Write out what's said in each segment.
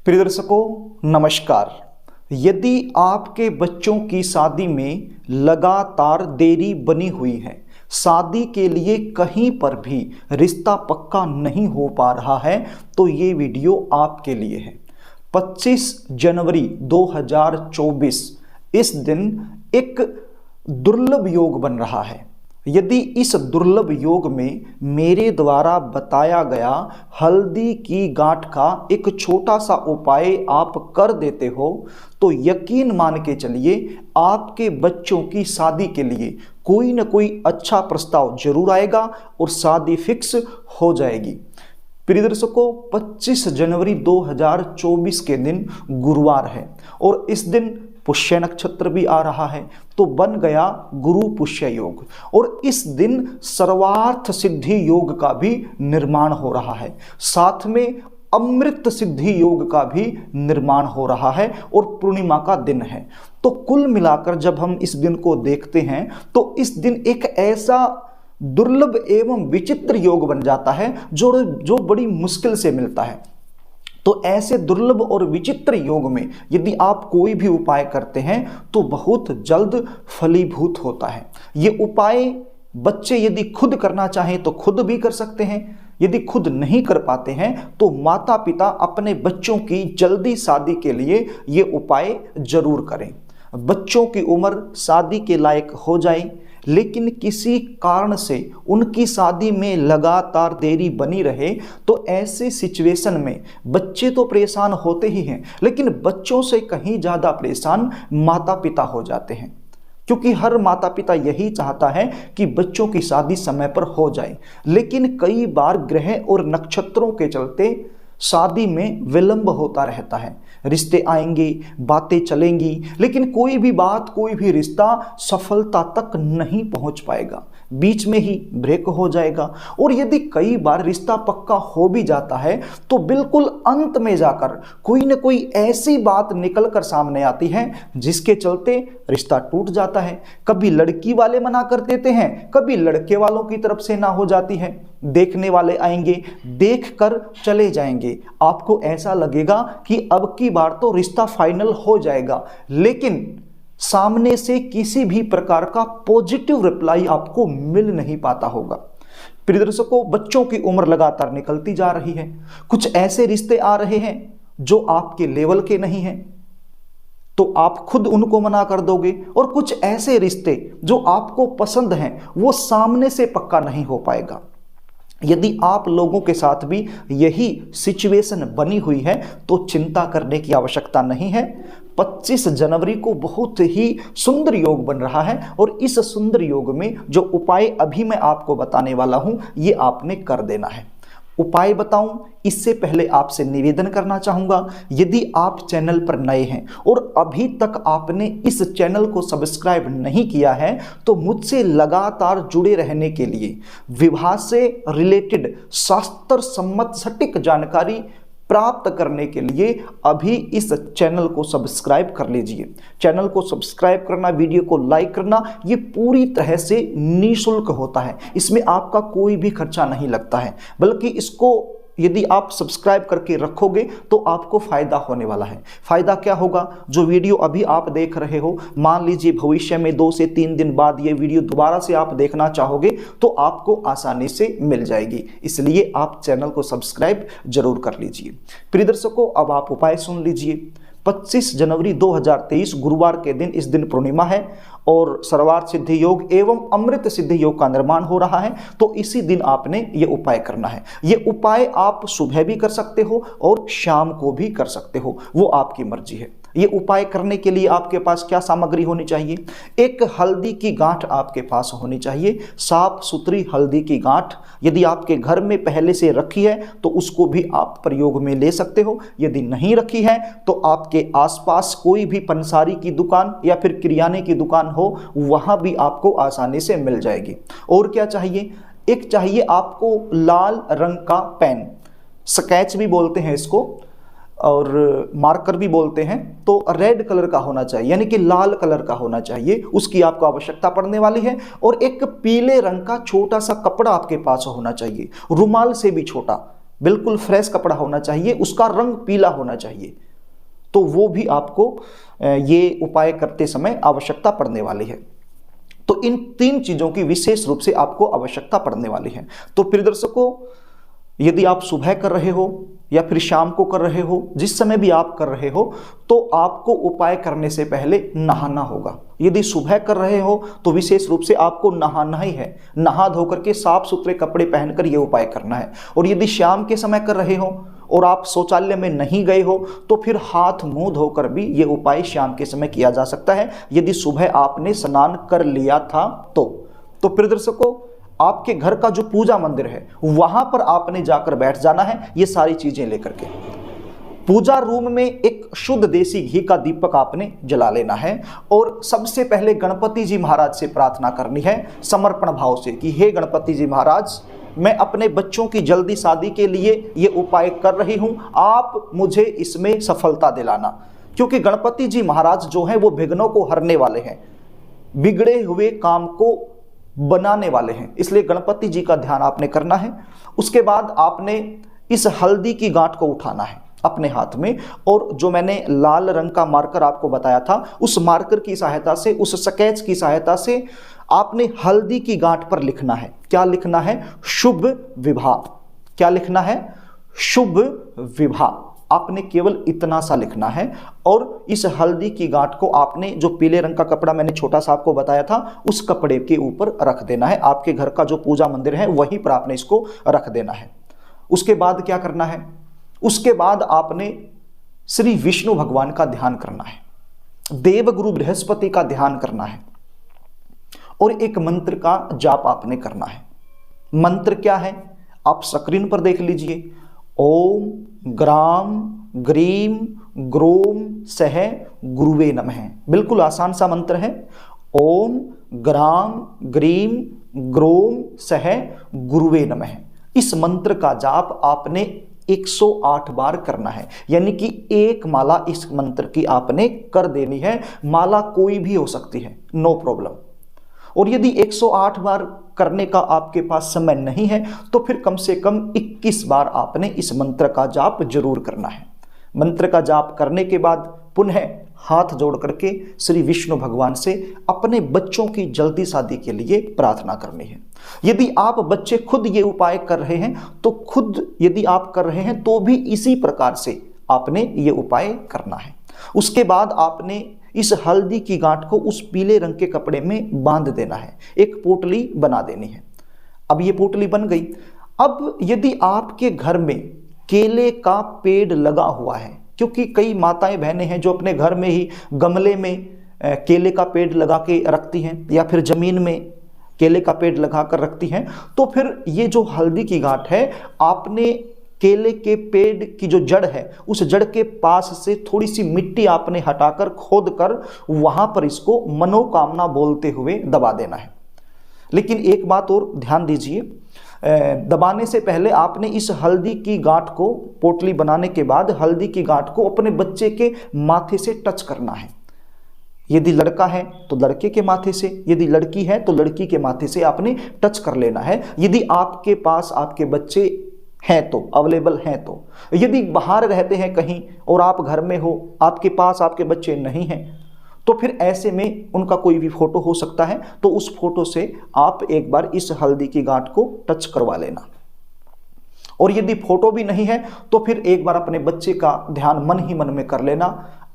प्रिय दर्शकों नमस्कार। यदि आपके बच्चों की शादी में लगातार देरी बनी हुई है, शादी के लिए कहीं पर भी रिश्ता पक्का नहीं हो पा रहा है, तो ये वीडियो आपके लिए है। 25 जनवरी 2024 इस दिन एक दुर्लभ योग बन रहा है। यदि इस दुर्लभ योग में मेरे द्वारा बताया गया हल्दी की गांठ का एक छोटा सा उपाय आप कर देते हो, तो यकीन मान के चलिए आपके बच्चों की शादी के लिए कोई न कोई अच्छा प्रस्ताव जरूर आएगा और शादी फिक्स हो जाएगी। प्रिय दर्शकों, 25 जनवरी 2024 के दिन गुरुवार है और इस दिन पुष्य नक्षत्र भी आ रहा है, तो बन गया गुरु पुष्य योग। और इस दिन सर्वार्थ सिद्धि योग का भी निर्माण हो रहा है, साथ में अमृत सिद्धि योग का भी निर्माण हो रहा है और पूर्णिमा का दिन है। तो कुल मिलाकर जब हम इस दिन को देखते हैं तो इस दिन एक ऐसा दुर्लभ एवं विचित्र योग बन जाता है जो बड़ी मुश्किल से मिलता है। तो ऐसे दुर्लभ और विचित्र योग में यदि आप कोई भी उपाय करते हैं तो बहुत जल्द फलीभूत होता है। ये उपाय बच्चे यदि खुद करना चाहें तो खुद भी कर सकते हैं, यदि खुद नहीं कर पाते हैं तो माता पिता अपने बच्चों की जल्दी शादी के लिए ये उपाय जरूर करें। बच्चों की उम्र शादी के लायक हो जाए लेकिन किसी कारण से उनकी शादी में लगातार देरी बनी रहे, तो ऐसे सिचुएशन में बच्चे तो परेशान होते ही हैं, लेकिन बच्चों से कहीं ज़्यादा परेशान माता पिता हो जाते हैं, क्योंकि हर माता पिता यही चाहता है कि बच्चों की शादी समय पर हो जाए। लेकिन कई बार ग्रह और नक्षत्रों के चलते शादी में विलंब होता रहता है। रिश्ते आएंगे, बातें चलेंगी, लेकिन कोई भी बात, कोई भी रिश्ता सफलता तक नहीं पहुंच पाएगा, बीच में ही ब्रेक हो जाएगा। और यदि कई बार रिश्ता पक्का हो भी जाता है तो बिल्कुल अंत में जाकर कोई न कोई ऐसी बात निकल कर सामने आती है जिसके चलते रिश्ता टूट जाता है। कभी लड़की वाले मना कर देते हैं, कभी लड़के वालों की तरफ से ना हो जाती है। देखने वाले आएंगे, देख कर चले जाएंगे, आपको ऐसा लगेगा कि अब की बार तो रिश्ता फाइनल हो जाएगा, लेकिन सामने से किसी भी प्रकार का पॉजिटिव रिप्लाई आपको मिल नहीं पाता होगा। प्रिय दर्शकों, बच्चों की उम्र लगातार निकलती जा रही है, कुछ ऐसे रिश्ते आ रहे हैं जो आपके लेवल के नहीं हैं, तो आप खुद उनको मना कर दोगे, और कुछ ऐसे रिश्ते जो आपको पसंद हैं वो सामने से पक्का नहीं हो पाएगा। यदि आप लोगों के साथ भी यही सिचुएशन बनी हुई है तो चिंता करने की आवश्यकता नहीं है। 25 जनवरी को बहुत ही सुंदर योग बन रहा है और इस सुंदर योग में जो उपाय अभी मैं आपको बताने वाला हूं ये आपने कर देना है। उपाय बताऊं इससे पहले आपसे निवेदन करना चाहूंगा, यदि आप चैनल पर नए हैं और अभी तक आपने इस चैनल को सब्सक्राइब नहीं किया है तो मुझसे लगातार जुड़े रहने के लिए, विवाह से रिलेटेड शास्त्र सम्मत सटीक जानकारी प्राप्त करने के लिए अभी इस चैनल को सब्सक्राइब कर लीजिए। चैनल को सब्सक्राइब करना, वीडियो को लाइक करना, ये पूरी तरह से निःशुल्क होता है, इसमें आपका कोई भी खर्चा नहीं लगता है, बल्कि इसको यदि आप सब्सक्राइब करके रखोगे तो आपको फायदा होने वाला है। फायदा क्या होगा? जो वीडियो अभी आप देख रहे हो, मान लीजिए भविष्य में 2 से 3 दिन बाद ये वीडियो दोबारा से आप देखना चाहोगे तो आपको आसानी से मिल जाएगी, इसलिए आप चैनल को सब्सक्राइब जरूर कर लीजिए। प्रिय दर्शकों, अब आप उपाय सुन लीजिए। 25 जनवरी 2023 गुरुवार के दिन इस दिन पूर्णिमा है और सर्वार्थ सिद्धि योग एवं अमृत सिद्धि योग का निर्माण हो रहा है, तो इसी दिन आपने ये उपाय करना है। ये उपाय आप सुबह भी कर सकते हो और शाम को भी कर सकते हो, वो आपकी मर्जी है। ये उपाय करने के लिए आपके पास क्या सामग्री होनी चाहिए? एक हल्दी की गांठ आपके पास होनी चाहिए, साफ सुथरी हल्दी की गांठ। यदि आपके घर में पहले से रखी है तो उसको भी आप प्रयोग में ले सकते हो, यदि नहीं रखी है तो आपके आसपास कोई भी पंसारी की दुकान या फिर किराने की दुकान हो, वहां भी आपको आसानी से मिल जाएगी। और क्या चाहिए? एक चाहिए आपको लाल रंग का पेन, स्केच भी बोलते हैं इसको और मार्कर भी बोलते हैं, तो रेड कलर का होना चाहिए, यानी कि लाल कलर का होना चाहिए, उसकी आपको आवश्यकता पड़ने वाली है। और एक पीले रंग का छोटा सा कपड़ा आपके पास होना चाहिए, रुमाल से भी छोटा, बिल्कुल फ्रेश कपड़ा होना चाहिए, उसका रंग पीला होना चाहिए। तो वो भी आपको ये उपाय करते समय आवश्यकता पड़ने वाली है। तो इन 3 चीज़ों की विशेष रूप से आपको आवश्यकता पड़ने वाली है। तो प्रिय दर्शकों, यदि आप सुबह कर रहे हो या फिर शाम को कर रहे हो, जिस समय भी आप कर रहे हो, तो आपको उपाय करने से पहले नहाना होगा। यदि सुबह कर रहे हो तो विशेष रूप से आपको नहाना ही है, नहा धो करके साफ सुथरे कपड़े पहनकर यह उपाय करना है। और यदि शाम के समय कर रहे हो और आप शौचालय में नहीं गए हो तो फिर हाथ मुंह धोकर भी ये उपाय शाम के समय किया जा सकता है, यदि सुबह आपने स्नान कर लिया था तो प्रिय दर्शकों, आपके घर का जो पूजा मंदिर है वहां पर आपने जाकर बैठ जाना है, ये सारी चीजें लेकर के। पूजा रूम में एक शुद्ध देसी घी का दीपक आपने जला लेना है और सबसे पहले गणपति जी महाराज से प्रार्थना करनी है समर्पण भाव से कि हे गणपति जी महाराज, मैं अपने बच्चों की जल्दी शादी के लिए ये उपाय कर रही हूं, आप मुझे इसमें सफलता दिलाना। क्योंकि गणपति जी महाराज जो हैं वो विघ्नों को हरने वाले हैं, बिगड़े हुए काम को बनाने वाले हैं, इसलिए गणपति जी का ध्यान आपने करना है। उसके बाद आपने इस हल्दी की गांठ को उठाना है अपने हाथ में, और जो मैंने लाल रंग का मार्कर आपको बताया था, उस मार्कर की सहायता से, उस स्केच की सहायता से आपने हल्दी की गांठ पर लिखना है। क्या लिखना है? शुभ विवाह। क्या लिखना है? शुभ विवाह। आपने केवल इतना सा लिखना है और इस हल्दी की गांठ को आपने जो पीले रंग का कपड़ा मैंने छोटा सा आपको बताया था, उस कपड़े के ऊपर रख देना है। आपके घर का जो पूजा मंदिर है वहीं पर आपने इसको रख देना है। उसके बाद क्या करना है? उसके बाद आपने श्री विष्णु भगवान का ध्यान करना है, देवगुरु बृहस्पति का ध्यान करना है और एक मंत्र का जाप आपने करना है। मंत्र क्या है? आप स्क्रीन पर देख लीजिए। ओम ग्राम ग्रीम ग्रोम सह गुरुवे नमः। बिल्कुल आसान सा मंत्र है। ओम ग्राम ग्रीम ग्रोम सह गुरुवे नमः। इस मंत्र का जाप आपने 108 बार करना है, यानी कि एक माला इस मंत्र की आपने कर देनी है। माला कोई भी हो सकती है, नो प्रॉब्लम। और यदि 108 बार करने का आपके पास समय नहीं है तो फिर कम से कम 21 बार आपने इस मंत्र का जाप जरूर करना है। मंत्र का जाप करने के बाद पुनः हाथ जोड़ करके श्री विष्णु भगवान से अपने बच्चों की जल्दी शादी के लिए प्रार्थना करनी है। यदि आप बच्चे खुद ये उपाय कर रहे हैं तो खुद यदि आप कर रहे हैं तो भी इसी प्रकार से आपने ये उपाय करना है। उसके बाद आपने इस हल्दी की गांठ को उस पीले रंग के कपड़े में बांध देना है, एक पोटली बना देनी है। अब ये पोटली बन गई। अब यदि आपके घर में केले का पेड़ लगा हुआ है, क्योंकि कई माताएं बहनें हैं जो अपने घर में ही गमले में केले का पेड़ लगा के रखती हैं या फिर जमीन में केले का पेड़ लगा कर रखती हैं, तो फिर ये जो हल्दी की गांठ है आपने केले के पेड़ की जो जड़ है उस जड़ के पास से थोड़ी सी मिट्टी आपने हटाकर खोद कर वहां पर इसको मनोकामना बोलते हुए दबा देना है। लेकिन एक बात और ध्यान दीजिए, दबाने से पहले आपने इस हल्दी की गांठ को, पोटली बनाने के बाद हल्दी की गांठ को अपने बच्चे के माथे से टच करना है। यदि लड़का है तो लड़के के माथे से, यदि लड़की है तो लड़की के माथे से आपने टच कर लेना है। यदि आपके पास आपके बच्चे हैं तो, अवेलेबल हैं तो। यदि बाहर रहते हैं कहीं और आप घर में हो, आपके पास आपके बच्चे नहीं हैं, तो फिर ऐसे में उनका कोई भी फोटो हो सकता है, तो उस फोटो से आप एक बार इस हल्दी की गांठ को टच करवा लेना। और यदि फोटो भी नहीं है तो फिर एक बार अपने बच्चे का ध्यान मन ही मन में कर लेना।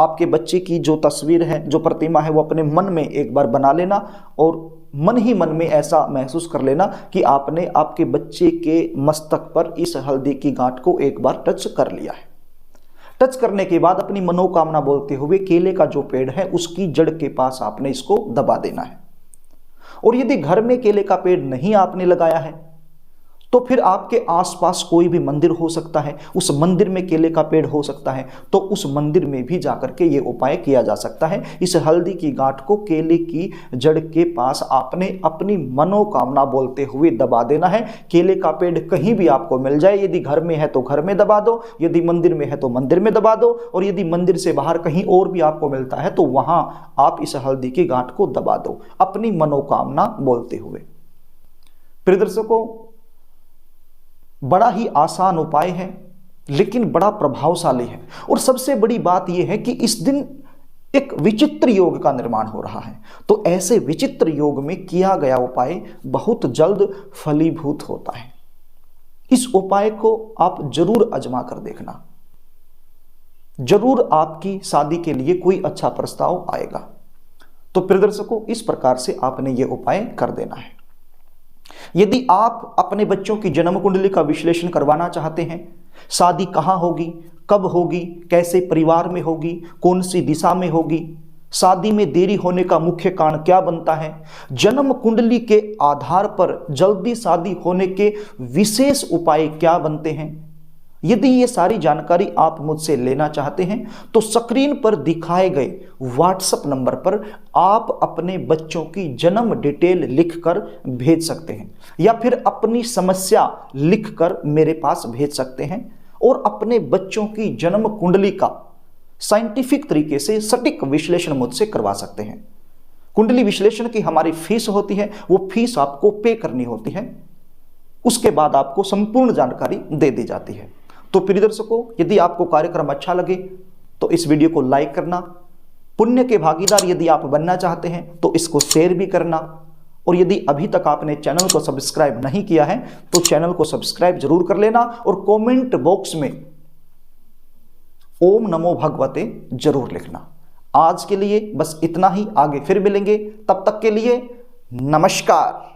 आपके बच्चे की जो तस्वीर है, जो प्रतिमा है, वो अपने मन में एक बार बना लेना और मन ही मन में ऐसा महसूस कर लेना कि आपने आपके बच्चे के मस्तक पर इस हल्दी की गांठ को एक बार टच कर लिया है। टच करने के बाद अपनी मनोकामना बोलते हुए केले का जो पेड़ है उसकी जड़ के पास आपने इसको दबा देना है। और यदि घर में केले का पेड़ नहीं आपने लगाया है तो फिर आपके आसपास कोई भी मंदिर हो सकता है, उस मंदिर में केले का पेड़ हो सकता है, तो उस मंदिर में भी जाकर के ये उपाय किया जा सकता है। इस हल्दी की गांठ को केले की जड़ के पास आपने अपनी मनोकामना बोलते हुए दबा देना है। केले का पेड़ कहीं भी आपको मिल जाए, यदि घर में है तो घर में दबा दो, यदि मंदिर में है तो मंदिर में दबा दो, और यदि मंदिर से बाहर कहीं और भी आपको मिलता है तो वहां आप इस हल्दी की गांठ को दबा दो अपनी मनोकामना बोलते हुए। प्रिय दर्शकों, बड़ा ही आसान उपाय है लेकिन बड़ा प्रभावशाली है। और सबसे बड़ी बात यह है कि इस दिन एक विचित्र योग का निर्माण हो रहा है, तो ऐसे विचित्र योग में किया गया उपाय बहुत जल्द फलीभूत होता है। इस उपाय को आप जरूर आजमा कर देखना, जरूर आपकी शादी के लिए कोई अच्छा प्रस्ताव आएगा। तो प्रिय दर्शकों, इस प्रकार से आपने ये उपाय कर देना है। यदि आप अपने बच्चों की जन्म कुंडली का विश्लेषण करवाना चाहते हैं, शादी कहाँ होगी, कब होगी, कैसे परिवार में होगी, कौन सी दिशा में होगी, शादी में देरी होने का मुख्य कारण क्या बनता है, जन्म कुंडली के आधार पर जल्दी शादी होने के विशेष उपाय क्या बनते हैं, यदि ये सारी जानकारी आप मुझसे लेना चाहते हैं तो स्क्रीन पर दिखाए गए व्हाट्सएप नंबर पर आप अपने बच्चों की जन्म डिटेल लिखकर भेज सकते हैं, या फिर अपनी समस्या लिखकर मेरे पास भेज सकते हैं और अपने बच्चों की जन्म कुंडली का साइंटिफिक तरीके से सटीक विश्लेषण मुझसे करवा सकते हैं। कुंडली विश्लेषण की हमारी फीस होती है, वो फीस आपको पे करनी होती है, उसके बाद आपको संपूर्ण जानकारी दे दी जाती है। तो प्रिय दर्शकों, यदि आपको कार्यक्रम अच्छा लगे तो इस वीडियो को लाइक करना, पुण्य के भागीदार यदि आप बनना चाहते हैं तो इसको शेयर भी करना, और यदि अभी तक आपने चैनल को सब्सक्राइब नहीं किया है तो चैनल को सब्सक्राइब जरूर कर लेना, और कमेंट बॉक्स में ओम नमो भगवते जरूर लिखना। आज के लिए बस इतना ही, आगे फिर मिलेंगे, तब तक के लिए नमस्कार।